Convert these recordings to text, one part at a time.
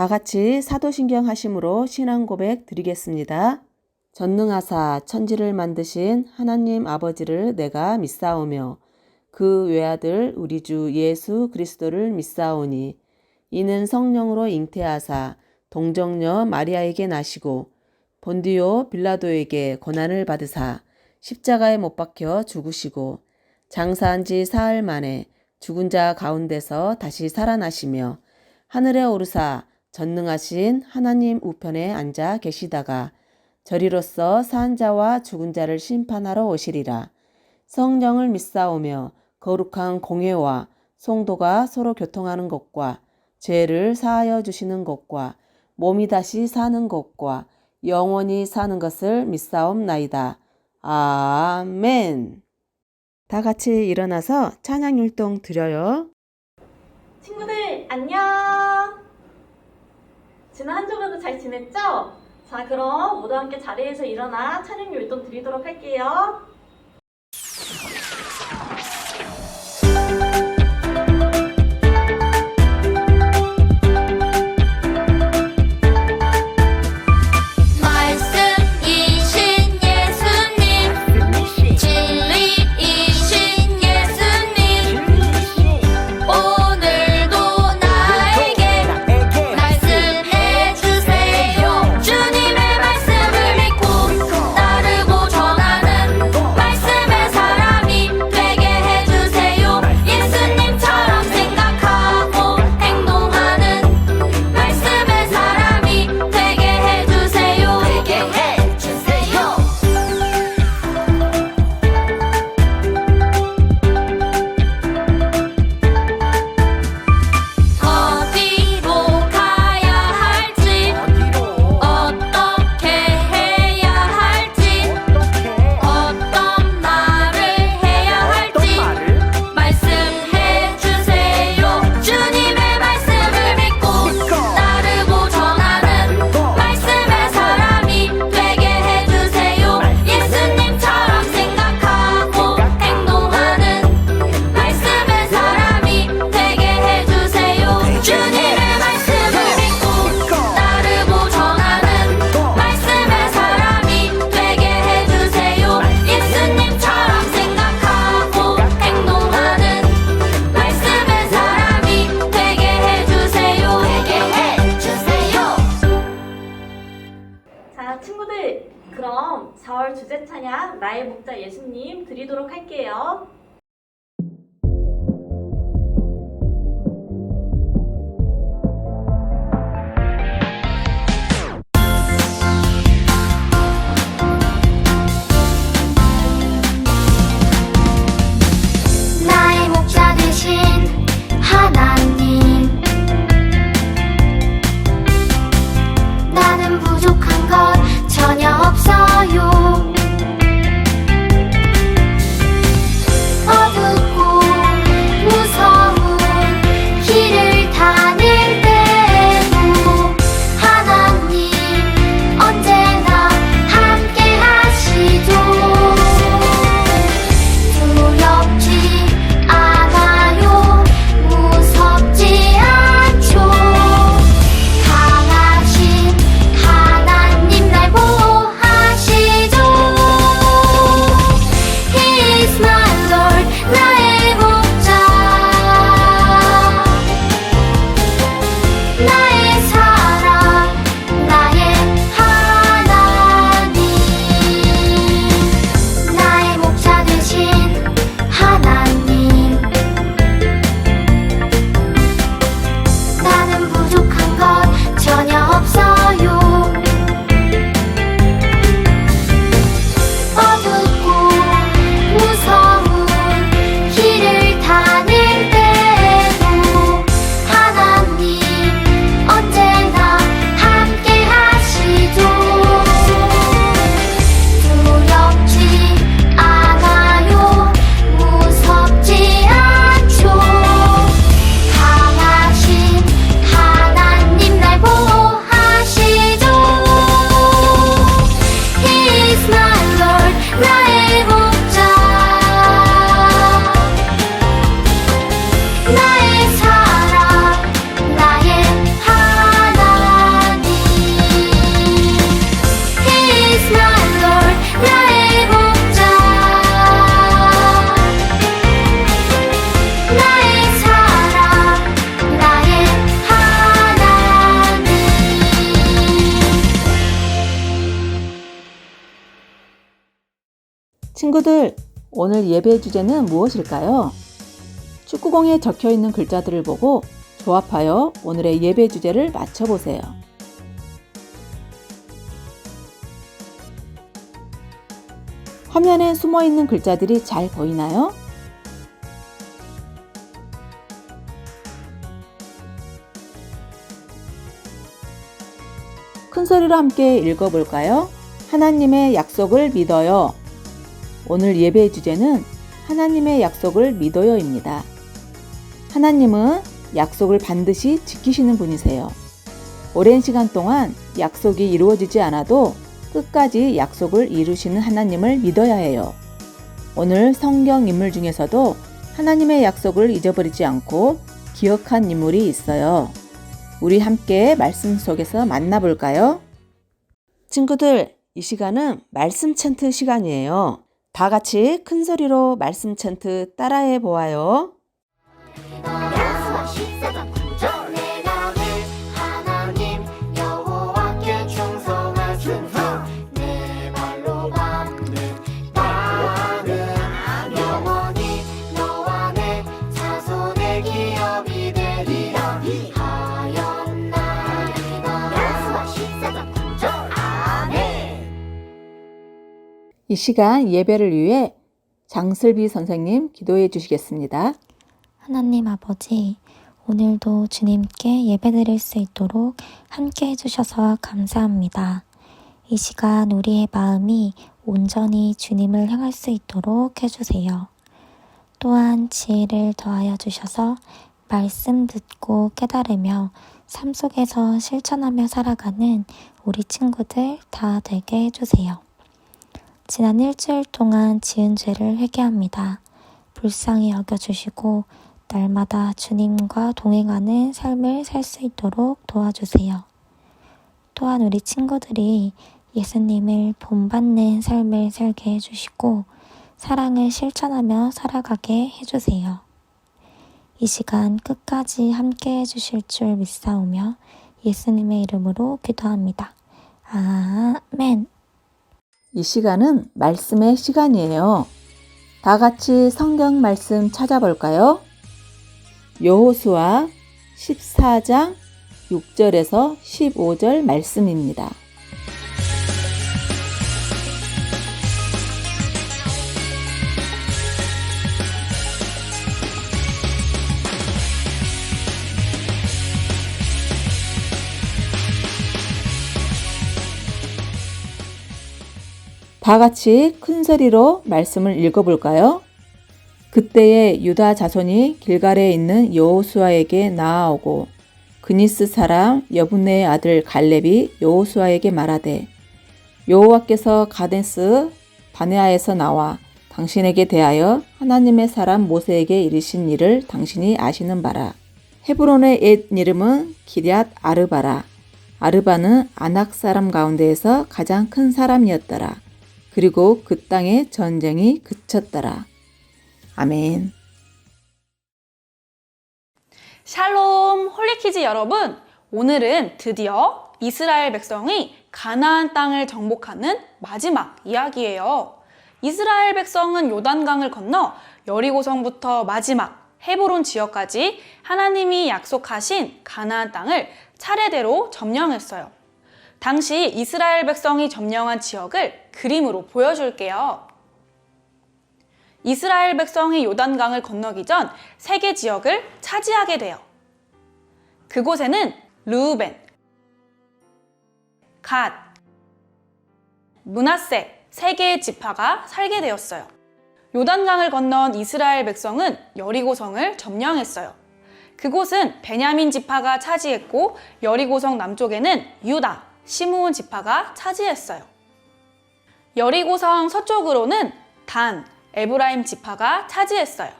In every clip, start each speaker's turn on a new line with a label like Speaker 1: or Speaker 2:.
Speaker 1: 다 같이 사도신경 하심으로 신앙 고백 드리겠습니다. 전능하사 천지를 만드신 하나님 아버지를 내가 믿사오며 그 외아들 우리 주 예수 그리스도를 믿사오니 이는 성령으로 잉태하사 동정녀 마리아에게 나시고 본디오 빌라도에게 고난을 받으사 십자가에 못 박혀 죽으시고 장사한 지 사흘 만에 죽은 자 가운데서 다시 살아나시며 하늘에 오르사 전능하신 하나님 우편에 앉아 계시다가 저리로서 산 자와 죽은 자를 심판하러 오시리라. 성령을 믿사오며 거룩한 공회와 성도가 서로 교통하는 것과 죄를 사하여 주시는 것과 몸이 다시 사는 것과 영원히 사는 것을 믿사옵나이다. 아멘. 다 같이 일어나서 찬양 율동 드려요.
Speaker 2: 친구들 안녕. 지난 한 주간도 잘 지냈죠? 자, 그럼 모두 함께 자리에서 일어나 찬양 율동 드리도록 할게요. 친구들, 그럼 4월 주제 찬양 나의 목자 예수님 드리도록 할게요.
Speaker 3: 나의 목자 되신 하나님, 나는 부족한 것 전혀 없어요.
Speaker 1: 친구들, 오늘 예배 주제는 무엇일까요? 축구공에 적혀 있는 글자들을 보고 조합하여 오늘의 예배 주제를 맞춰보세요. 화면에 숨어 있는 글자들이 잘 보이나요? 큰 소리로 함께 읽어볼까요? 하나님의 약속을 믿어요. 오늘 예배의 주제는 하나님의 약속을 믿어요입니다. 하나님은 약속을 반드시 지키시는 분이세요. 오랜 시간 동안 약속이 이루어지지 않아도 끝까지 약속을 이루시는 하나님을 믿어야 해요. 오늘 성경 인물 중에서도 하나님의 약속을 잊어버리지 않고 기억한 인물이 있어요. 우리 함께 말씀 속에서 만나볼까요? 친구들, 이 시간은 말씀 챈트 시간이에요. 다 같이 큰 소리로 말씀 챈트 따라해 보아요.
Speaker 3: 야수와 14장 9절 내가 늘 하나님 여호와께 충성하소서 내 발로 밟는 나는 영원히 너와 내 자손의 기업이 되리라 하였나이다. 야수와 14장 9절 아멘.
Speaker 1: 이 시간 예배를 위해 장슬비 선생님 기도해 주시겠습니다.
Speaker 4: 하나님 아버지, 오늘도 주님께 예배드릴 수 있도록 함께 해주셔서 감사합니다. 이 시간 우리의 마음이 온전히 주님을 향할 수 있도록 해주세요. 또한 지혜를 더하여 주셔서 말씀 듣고 깨달으며 삶 속에서 실천하며 살아가는 우리 친구들 다 되게 해주세요. 지난 일주일 동안 지은 죄를 회개합니다. 불쌍히 여겨주시고 날마다 주님과 동행하는 삶을 살 수 있도록 도와주세요. 또한 우리 친구들이 예수님을 본받는 삶을 살게 해주시고 사랑을 실천하며 살아가게 해주세요. 이 시간 끝까지 함께 해주실 줄 믿사오며 예수님의 이름으로 기도합니다. 아멘.
Speaker 1: 이 시간은 말씀의 시간이에요. 다 같이 성경 말씀 찾아볼까요? 여호수아 14장 6절에서 15절 말씀입니다. 다 같이 큰 소리로 말씀을 읽어볼까요? 그때에 유다 자손이 길갈에 있는 여호수아에게 나아오고 그니스 사람 여분네의 아들 갈렙이 여호수아에게 말하되 여호와께서 가데스 바네아에서 나와 당신에게 대하여 하나님의 사람 모세에게 이르신 일을 당신이 아시는 바라. 헤브론의 옛 이름은 기럇 아르바라. 아르바는 아낙 사람 가운데에서 가장 큰 사람이었더라. 그리고 그 땅에 전쟁이 그쳤더라. 아멘.
Speaker 5: 샬롬 홀리키즈 여러분, 오늘은 드디어 이스라엘 백성이 가나안 땅을 정복하는 마지막 이야기예요. 이스라엘 백성은 요단강을 건너 여리고성부터 마지막 헤브론 지역까지 하나님이 약속하신 가나안 땅을 차례대로 점령했어요. 당시 이스라엘 백성이 점령한 지역을 그림으로 보여줄게요. 이스라엘 백성이 요단강을 건너기 전 3개 지역을 차지하게 돼요. 그곳에는 르우벤, 갓, 므낫세 3개의 지파가 살게 되었어요. 요단강을 건넌 이스라엘 백성은 여리고성을 점령했어요. 그곳은 베냐민 지파가 차지했고 여리고성 남쪽에는 유다, 시므온 지파가 차지했어요. 여리고성 서쪽으로는 단, 에브라임 지파가 차지했어요.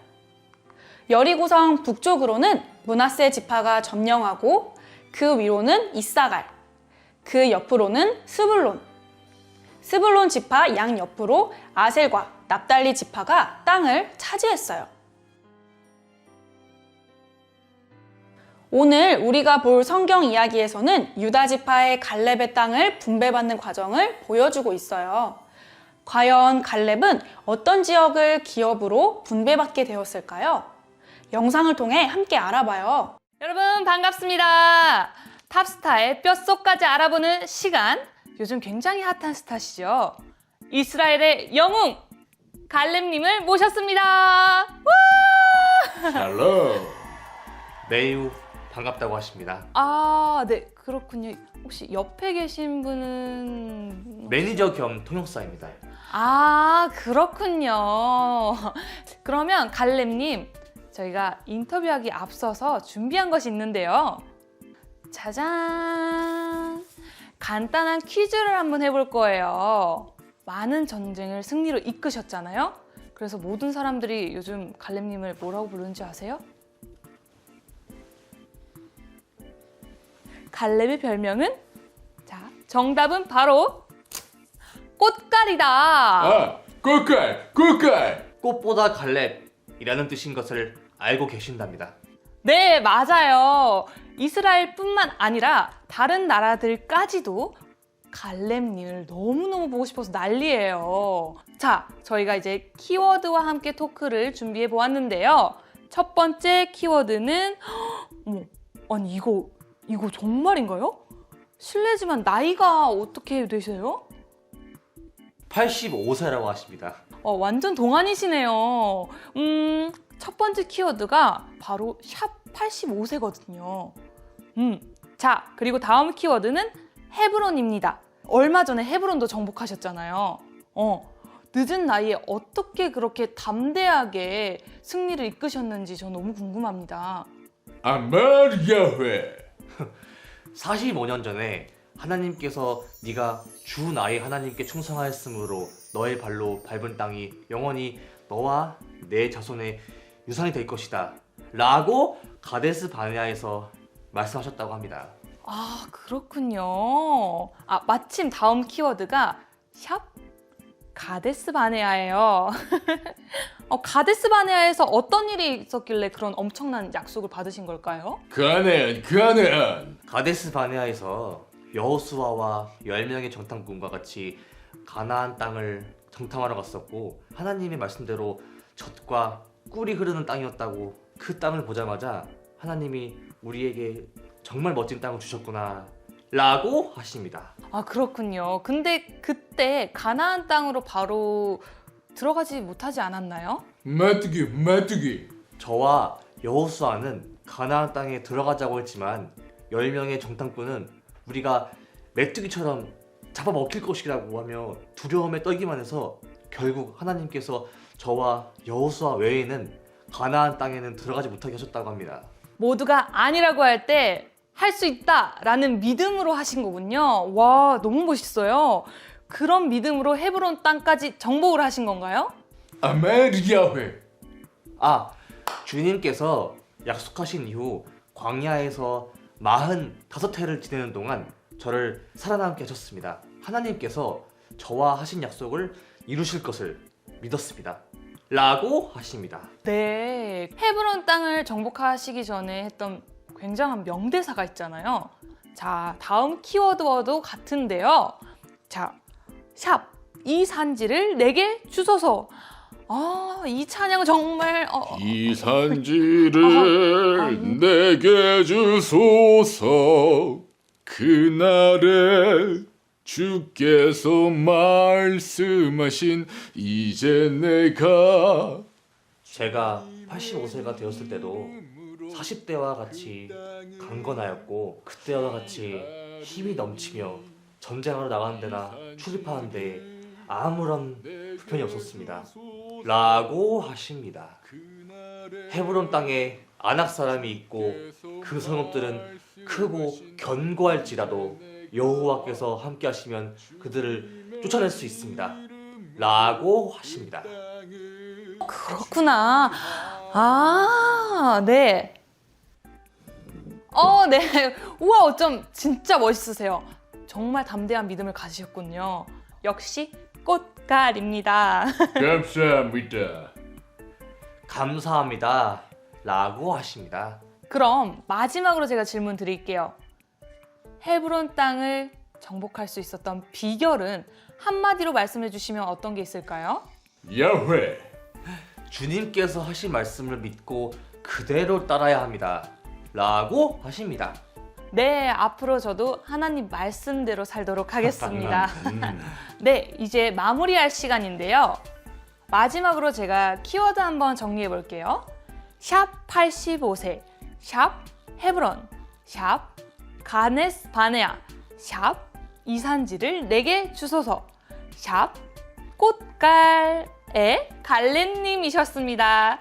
Speaker 5: 여리고성 북쪽으로는 므낫세 지파가 점령하고 그 위로는 이사갈, 그 옆으로는 스불론, 스불론 지파 양옆으로 아셀과 납달리 지파가 땅을 차지했어요. 오늘 우리가 볼 성경 이야기에서는 유다 지파의 갈렙의 땅을 분배받는 과정을 보여주고 있어요. 과연 갈렙은 어떤 지역을 기업으로 분배받게 되었을까요? 영상을 통해 함께 알아봐요.
Speaker 6: 여러분 반갑습니다. 탑스타의 뼛속까지 알아보는 시간. 요즘 굉장히 핫한 스타시죠. 이스라엘의 영웅 갈렙님을 모셨습니다. 와!
Speaker 7: 헬로. 매우 반갑다고 하십니다.
Speaker 6: 아, 네 그렇군요. 혹시 옆에 계신 분은
Speaker 7: 매니저 겸 통역사입니다.
Speaker 6: 아, 그렇군요. 그러면 갈렙님, 저희가 인터뷰하기 앞서서 준비한 것이 있는데요. 짜잔! 간단한 퀴즈를 한번 해볼 거예요. 많은 전쟁을 승리로 이끄셨잖아요. 그래서 모든 사람들이 요즘 갈렙님을 뭐라고 부르는지 아세요? 갈렙의 별명은? 자, 정답은 바로 꽃갈이다.
Speaker 7: 꿀꿀. 꽃보다 갈렙이라는 뜻인 것을 알고 계신답니다.
Speaker 6: 네, 맞아요. 이스라엘뿐만 아니라 다른 나라들까지도 갈렙님을 너무너무 보고 싶어서 난리예요. 자, 저희가 이제 키워드와 함께 토크를 준비해 보았는데요. 첫 번째 키워드는 어머, 아니 이거 정말인가요? 실례지만 나이가 어떻게 되세요?
Speaker 7: 85세라고 하십니다.
Speaker 6: 완전 동안이시네요. 첫 번째 키워드가 바로 샵 85세거든요. 자, 그리고 다음 키워드는 헤브론입니다. 얼마 전에 헤브론도 정복하셨잖아요. 늦은 나이에 어떻게 그렇게 담대하게 승리를 이끄셨는지 저 너무 궁금합니다.
Speaker 7: 아멘 야훼. 45년 전에 하나님께서 네가 주 나의 하나님께 충성하였으므로 너의 발로 밟은 땅이 영원히 너와 내 자손의 유산이 될 것이다 라고 가데스 바네아에서 말씀하셨다고 합니다.
Speaker 6: 아, 그렇군요. 아, 마침 다음 키워드가 샵 가데스 바네아예요. 가데스 바네아에서 어떤 일이 있었길래 그런 엄청난 약속을 받으신 걸까요?
Speaker 7: 가네안. 가데스 바네아에서 여호수아와 10명의 정탐꾼과 같이 가나안 땅을 정탐하러 갔었고 하나님의 말씀대로 젖과 꿀이 흐르는 땅이었다고 그 땅을 보자마자 하나님이 우리에게 정말 멋진 땅을 주셨구나 라고 하십니다.
Speaker 6: 아, 그렇군요. 근데 그때 가나안 땅으로 바로 들어가지 못하지 않았나요?
Speaker 7: 메뚜기. 저와 여호수아는 가나안 땅에 들어가자고 했지만 10명의 정탐꾼은 우리가 메뚜기처럼 잡아먹힐 것이라고 하며 두려움에 떨기만 해서 결국 하나님께서 저와 여호수아 외에는 가나안 땅에는 들어가지 못하게 하셨다고 합니다.
Speaker 6: 모두가 아니라고 할 때 할 수 있다라는 믿음으로 하신 거군요. 와, 너무 멋있어요. 그런 믿음으로 헤브론 땅까지 정복을 하신 건가요?
Speaker 7: 아멘 야훼. 주님께서 약속하신 이후 광야에서 45해를 지내는 동안 저를 살아남게 하셨습니다. 하나님께서 저와 하신 약속을 이루실 것을 믿었습니다 라고 하십니다.
Speaker 6: 네, 헤브론 땅을 정복하시기 전에 했던 굉장한 명대사가 있잖아요. 자, 다음 키워드와도 같은데요. 자, 샵, 이 산지를 내게 주소서. 이 찬양 정말
Speaker 8: 이 산지를 내게 주소서. 그날에 주께서 말씀하신 이제 내가
Speaker 7: 제가 85세가 되었을 때도 40대와 같이 강건하였고 그때와 같이 힘이 넘치며 전쟁하러 나가는 데나 출입하는 데 아무런 불편이 없었습니다 라고 하십니다. 헤브론 땅에 아낙 사람이 있고 그 성읍들은 크고 견고할지라도 여호와께서 함께 하시면 그들을 쫓아낼 수 있습니다 라고 하십니다.
Speaker 6: 그렇구나. 네. 네. 우와, 어쩜 진짜 멋있으세요. 정말 담대한 믿음을 가지셨군요. 역시 꽃갈입니다.
Speaker 7: 감사합니다 라고 하십니다.
Speaker 6: 그럼 마지막으로 제가 질문 드릴게요. 헤브론 땅을 정복할 수 있었던 비결은 한마디로 말씀해 주시면 어떤 게 있을까요?
Speaker 8: 야훼.
Speaker 7: 주님께서 하신 말씀을 믿고 그대로 따라야 합니다. 라고 하십니다.
Speaker 6: 네, 앞으로 저도 하나님 말씀대로 살도록 하겠습니다.
Speaker 7: 음.
Speaker 6: 네, 이제 마무리할 시간인데요. 마지막으로 제가 키워드 한번 정리해 볼게요. 샵 85세, 샵 헤브론, 샵 가네스 바네아, 샵 이산지를 내게 주소서, 샵 꽃갈의 갈렘님이셨습니다. 와!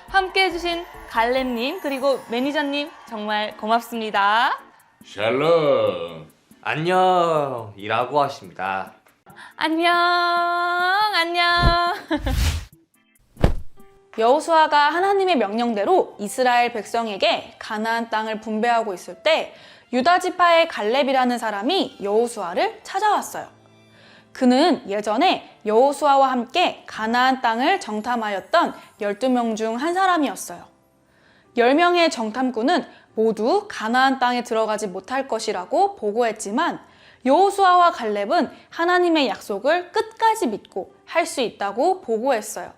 Speaker 6: 함께 해주신 갈렘님 그리고 매니저님 정말 고맙습니다.
Speaker 8: 샬롬.
Speaker 7: 안녕이라고 하십니다.
Speaker 6: 안녕, 안녕.
Speaker 5: 여호수아가 하나님의 명령대로 이스라엘 백성에게 가나안 땅을 분배하고 있을 때 유다 지파의 갈렙이라는 사람이 여호수아를 찾아왔어요. 그는 예전에 여호수아와 함께 가나안 땅을 정탐하였던 12명 중 한 사람이었어요. 10명의 정탐꾼은 모두 가나안 땅에 들어가지 못할 것이라고 보고했지만 여호수아와 갈렙은 하나님의 약속을 끝까지 믿고 할 수 있다고 보고했어요.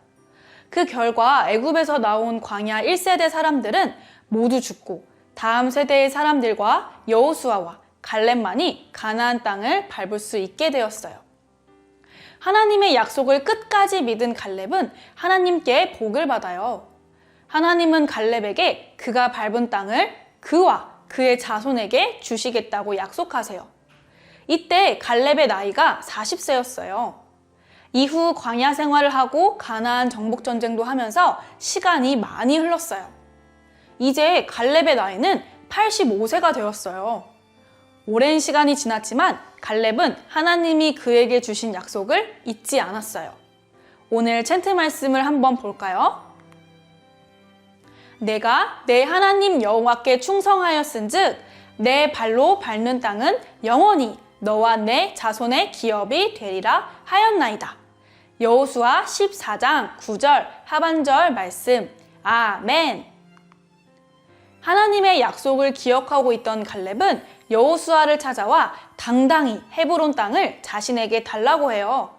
Speaker 5: 그 결과 애굽에서 나온 광야 1세대 사람들은 모두 죽고 다음 세대의 사람들과 여호수아와 갈렙만이 가나안 땅을 밟을 수 있게 되었어요. 하나님의 약속을 끝까지 믿은 갈렙은 하나님께 복을 받아요. 하나님은 갈렙에게 그가 밟은 땅을 그와 그의 자손에게 주시겠다고 약속하세요. 이때 갈렙의 나이가 40세였어요. 이후 광야 생활을 하고 가나안 정복 전쟁도 하면서 시간이 많이 흘렀어요. 이제 갈렙의 나이는 85세가 되었어요. 오랜 시간이 지났지만 갈렙은 하나님이 그에게 주신 약속을 잊지 않았어요. 오늘 챈트 말씀을 한번 볼까요? 내가 내 하나님 여호와께 충성하였은즉 내 발로 밟는 땅은 영원히 너와 내 자손의 기업이 되리라 하였나이다. 여호수아 14장 9절 하반절 말씀. 아멘. 하나님의 약속을 기억하고 있던 갈렙은 여호수아를 찾아와 당당히 헤브론 땅을 자신에게 달라고 해요.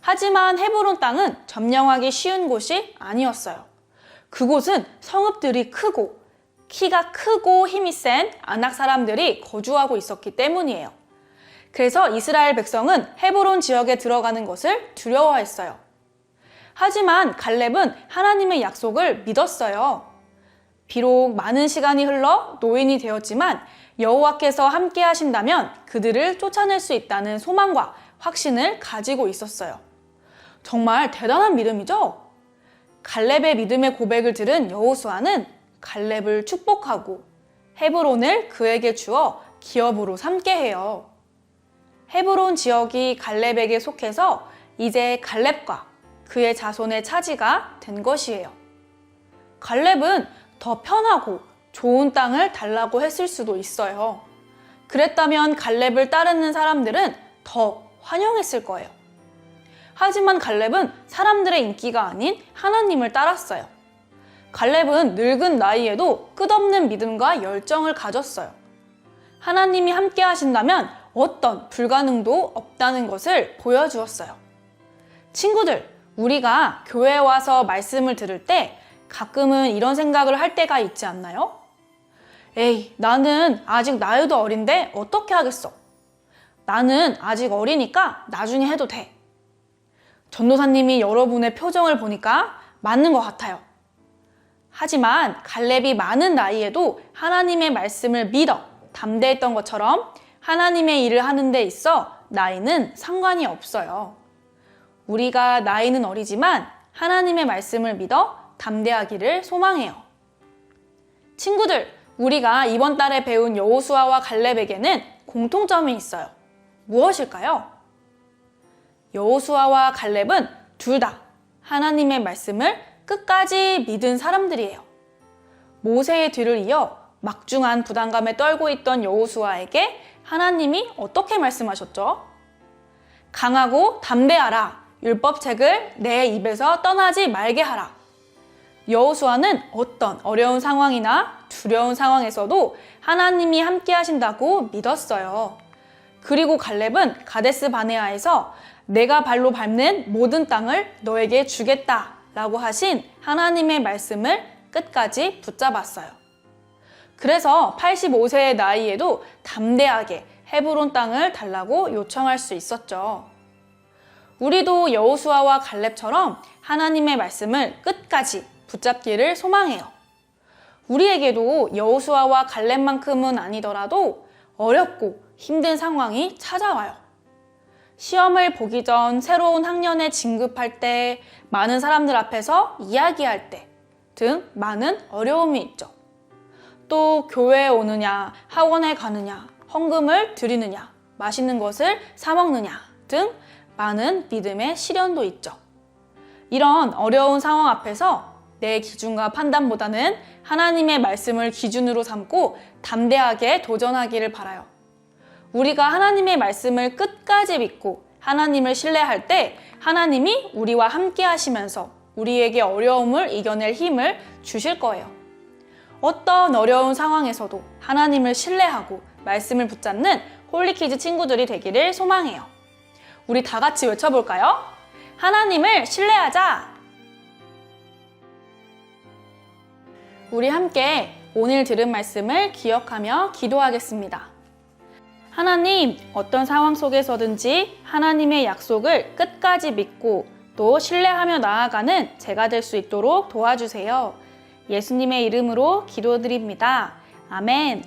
Speaker 5: 하지만 헤브론 땅은 점령하기 쉬운 곳이 아니었어요. 그곳은 성읍들이 크고 키가 크고 힘이 센 아낙 사람들이 거주하고 있었기 때문이에요. 그래서 이스라엘 백성은 헤브론 지역에 들어가는 것을 두려워했어요. 하지만 갈렙은 하나님의 약속을 믿었어요. 비록 많은 시간이 흘러 노인이 되었지만 여호와께서 함께 하신다면 그들을 쫓아낼 수 있다는 소망과 확신을 가지고 있었어요. 정말 대단한 믿음이죠? 갈렙의 믿음의 고백을 들은 여호수아는 갈렙을 축복하고 헤브론을 그에게 주어 기업으로 삼게 해요. 헤브론 지역이 갈렙에게 속해서 이제 갈렙과 그의 자손의 차지가 된 것이에요. 갈렙은 더 편하고 좋은 땅을 달라고 했을 수도 있어요. 그랬다면 갈렙을 따르는 사람들은 더 환영했을 거예요. 하지만 갈렙은 사람들의 인기가 아닌 하나님을 따랐어요. 갈렙은 늙은 나이에도 끝없는 믿음과 열정을 가졌어요. 하나님이 함께 하신다면 어떤 불가능도 없다는 것을 보여주었어요. 친구들, 우리가 교회에 와서 말씀을 들을 때 가끔은 이런 생각을 할 때가 있지 않나요? 에이, 나는 아직 나이도 어린데 어떻게 하겠어? 나는 아직 어리니까 나중에 해도 돼. 전도사님이 여러분의 표정을 보니까 맞는 것 같아요. 하지만 갈렙이 많은 나이에도 하나님의 말씀을 믿어 담대했던 것처럼 하나님의 일을 하는 데 있어 나이는 상관이 없어요. 우리가 나이는 어리지만 하나님의 말씀을 믿어 담대하기를 소망해요. 친구들, 우리가 이번 달에 배운 여호수아와 갈렙에게는 공통점이 있어요. 무엇일까요? 여호수아와 갈렙은 둘 다 하나님의 말씀을 끝까지 믿은 사람들이에요. 모세의 뒤를 이어 막중한 부담감에 떨고 있던 여호수아에게 하나님이 어떻게 말씀하셨죠? 강하고 담대하라. 율법책을 내 입에서 떠나지 말게 하라. 여호수아는 어떤 어려운 상황이나 두려운 상황에서도 하나님이 함께 하신다고 믿었어요. 그리고 갈렙은 가데스 바네아에서 내가 발로 밟는 모든 땅을 너에게 주겠다 라고 하신 하나님의 말씀을 끝까지 붙잡았어요. 그래서 85세의 나이에도 담대하게 헤브론 땅을 달라고 요청할 수 있었죠. 우리도 여호수아와 갈렙처럼 하나님의 말씀을 끝까지 붙잡기를 소망해요. 우리에게도 여호수아와 갈렙만큼은 아니더라도 어렵고 힘든 상황이 찾아와요. 시험을 보기 전 새로운 학년에 진급할 때, 많은 사람들 앞에서 이야기할 때 등 많은 어려움이 있죠. 또 교회에 오느냐, 학원에 가느냐, 헌금을 드리느냐, 맛있는 것을 사 먹느냐 등 많은 믿음의 시련도 있죠. 이런 어려운 상황 앞에서 내 기준과 판단보다는 하나님의 말씀을 기준으로 삼고 담대하게 도전하기를 바라요. 우리가 하나님의 말씀을 끝까지 믿고 하나님을 신뢰할 때 하나님이 우리와 함께 하시면서 우리에게 어려움을 이겨낼 힘을 주실 거예요. 어떤 어려운 상황에서도 하나님을 신뢰하고 말씀을 붙잡는 홀리키즈 친구들이 되기를 소망해요. 우리 다 같이 외쳐볼까요? 하나님을 신뢰하자! 우리 함께 오늘 들은 말씀을 기억하며 기도하겠습니다. 하나님, 어떤 상황 속에서든지 하나님의 약속을 끝까지 믿고 또 신뢰하며 나아가는 제가 될 수 있도록 도와주세요. 예수님의 이름으로 기도드립니다. 아멘.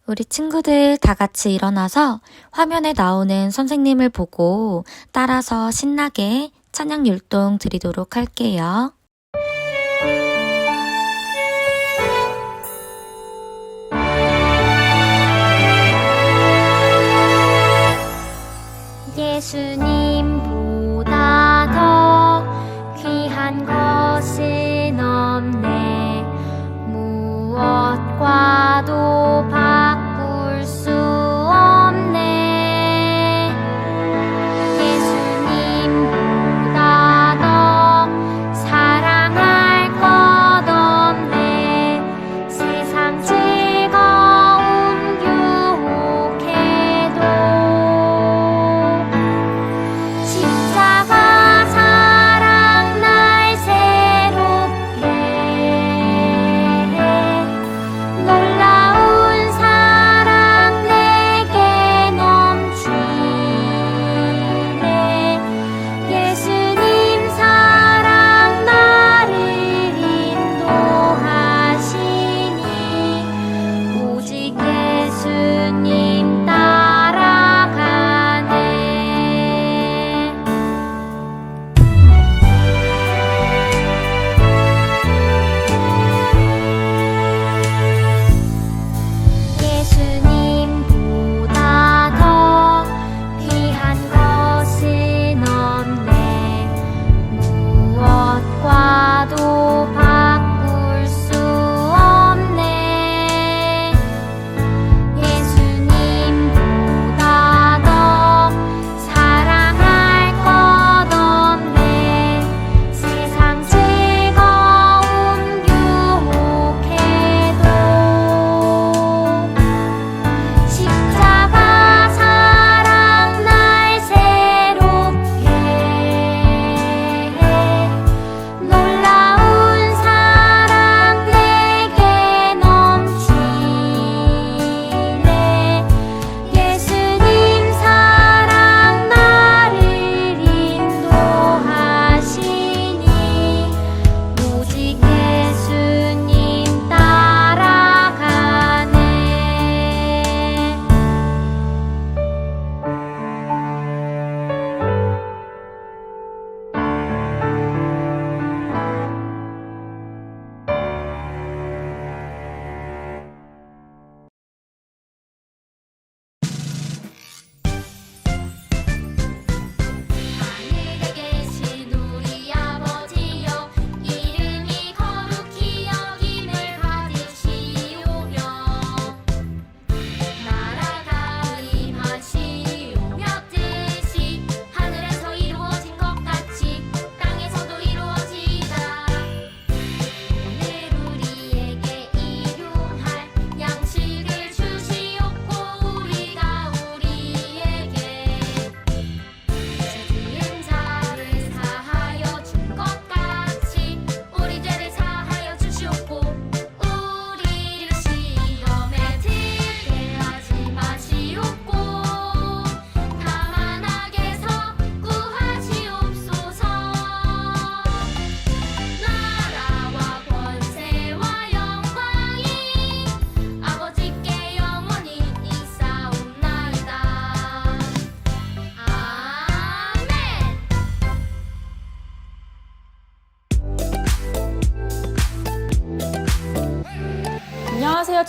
Speaker 4: 우리 친구들 다 같이 일어나서 화면에 나오는 선생님을 보고 따라서 신나게 찬양 율동 드리도록 할게요.
Speaker 3: 예수님보다 더 귀한 것은 없네. 무엇과도 바꿀 수 없네. 예수님보다 더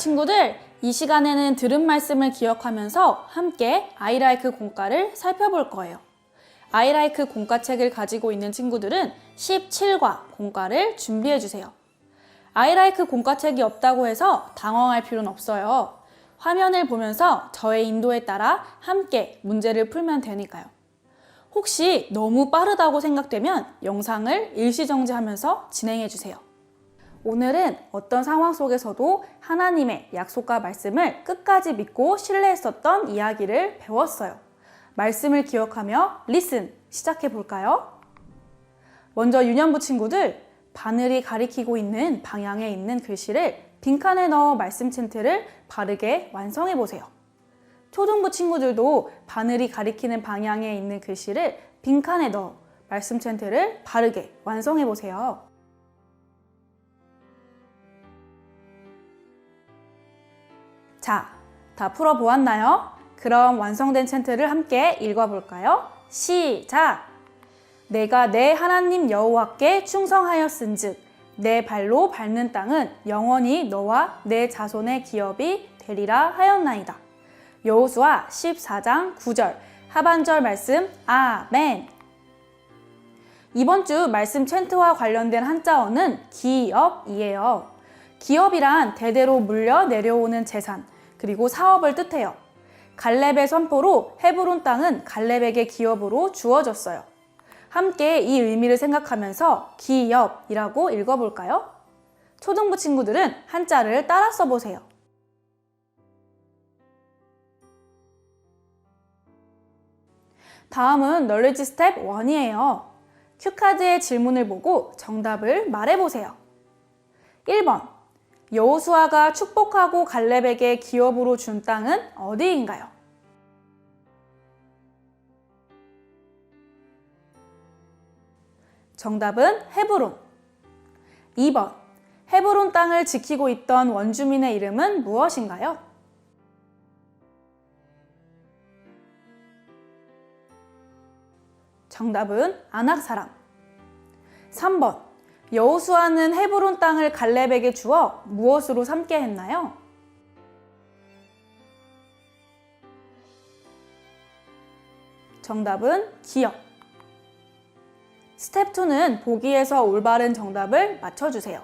Speaker 5: 친구들, 이 시간에는 들은 말씀을 기억하면서 함께 아이라이크 공과를 살펴볼 거예요. 아이라이크 공과책을 가지고 있는 친구들은 17과 공과를 준비해 주세요. 아이라이크 공과책이 없다고 해서 당황할 필요는 없어요. 화면을 보면서 저의 인도에 따라 함께 문제를 풀면 되니까요. 혹시 너무 빠르다고 생각되면 영상을 일시정지하면서 진행해 주세요. 오늘은 어떤 상황 속에서도 하나님의 약속과 말씀을 끝까지 믿고 신뢰했었던 이야기를 배웠어요. 말씀을 기억하며 리슨 시작해 볼까요? 먼저 유년부 친구들, 바늘이 가리키고 있는 방향에 있는 글씨를 빈칸에 넣어 말씀 챈트를 바르게 완성해 보세요. 초중부 친구들도 바늘이 가리키는 방향에 있는 글씨를 빈칸에 넣어 말씀 챈트를 바르게 완성해 보세요. 자, 다 풀어보았나요? 그럼 완성된 챈트를 함께 읽어볼까요? 시작! 내가 내 하나님 여호와께 충성하였은즉 내 발로 밟는 땅은 영원히 너와 내 자손의 기업이 되리라 하였나이다. 여호수아 14장 9절 하반절 말씀 아멘. 이번 주 말씀 챈트와 관련된 한자어는 기업이에요. 기업이란 대대로 물려 내려오는 재산, 그리고 사업을 뜻해요. 갈렙의 선포로 헤브론 땅은 갈렙에게 기업으로 주어졌어요. 함께 이 의미를 생각하면서 기업이라고 읽어볼까요? 초등부 친구들은 한자를 따라 써보세요. 다음은 널리지 스텝 1이에요. 큐카드의 질문을 보고 정답을 말해보세요. 1번, 여호수아가 축복하고 갈렙에게 기업으로 준 땅은 어디인가요? 정답은 헤브론. 2번, 헤브론 땅을 지키고 있던 원주민의 이름은 무엇인가요? 정답은 아낙 사람. 3번, 여호수아는 헤브론 땅을 갈렙에게 주어 무엇으로 삼게 했나요? 정답은 기업. 스텝 2는 보기에서 올바른 정답을 맞춰주세요.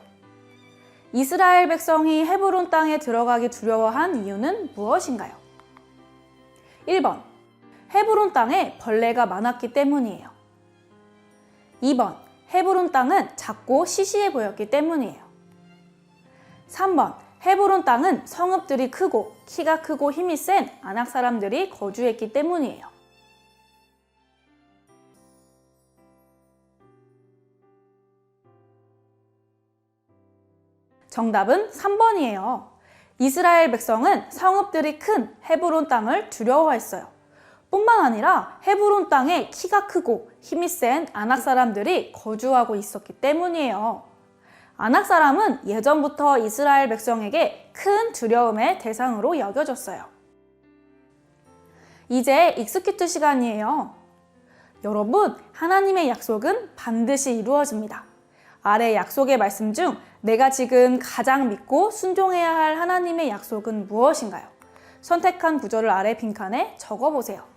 Speaker 5: 이스라엘 백성이 헤브론 땅에 들어가기 두려워한 이유는 무엇인가요? 1번, 헤브론 땅에 벌레가 많았기 때문이에요. 2번, 헤브론 땅은 작고 시시해 보였기 때문이에요. 3번, 헤브론 땅은 성읍들이 크고 키가 크고 힘이 센 아낙 사람들이 거주했기 때문이에요. 정답은 3번이에요. 이스라엘 백성은 성읍들이 큰 헤브론 땅을 두려워했어요. 뿐만 아니라 헤브론 땅에 키가 크고 힘이 센 아낙 사람들이 거주하고 있었기 때문이에요. 아낙 사람은 예전부터 이스라엘 백성에게 큰 두려움의 대상으로 여겨졌어요. 이제 익스큐트 시간이에요. 여러분, 하나님의 약속은 반드시 이루어집니다. 아래 약속의 말씀 중 내가 지금 가장 믿고 순종해야 할 하나님의 약속은 무엇인가요? 선택한 구절을 아래 빈칸에 적어보세요.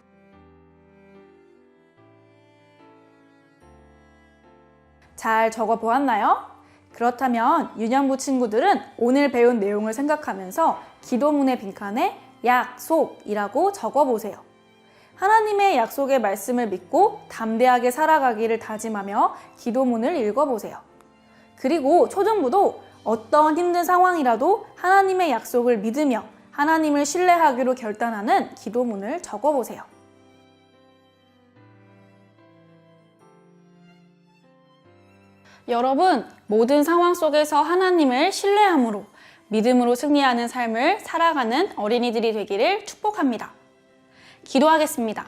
Speaker 5: 잘 적어보았나요? 그렇다면 유년부 친구들은 오늘 배운 내용을 생각하면서 기도문의 빈칸에 약속이라고 적어보세요. 하나님의 약속의 말씀을 믿고 담대하게 살아가기를 다짐하며 기도문을 읽어보세요. 그리고 초중부도 어떤 힘든 상황이라도 하나님의 약속을 믿으며 하나님을 신뢰하기로 결단하는 기도문을 적어보세요. 여러분, 모든 상황 속에서 하나님을 신뢰함으로 믿음으로 승리하는 삶을 살아가는 어린이들이 되기를 축복합니다. 기도하겠습니다.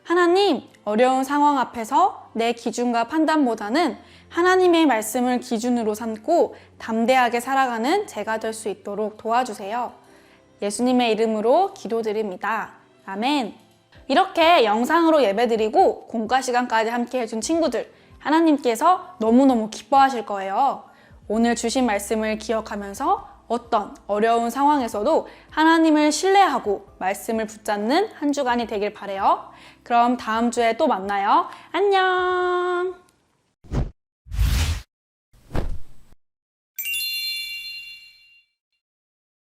Speaker 5: 하나님, 어려운 상황 앞에서 내 기준과 판단보다는 하나님의 말씀을 기준으로 삼고 담대하게 살아가는 제가 될 수 있도록 도와주세요. 예수님의 이름으로 기도드립니다. 아멘. 이렇게 영상으로 예배드리고 공과 시간까지 함께 해준 친구들, 하나님께서 너무너무 기뻐하실 거예요. 오늘 주신 말씀을 기억하면서 어떤 어려운 상황에서도 하나님을 신뢰하고 말씀을 붙잡는 한 주간이 되길 바래요. 그럼 다음 주에 또 만나요. 안녕!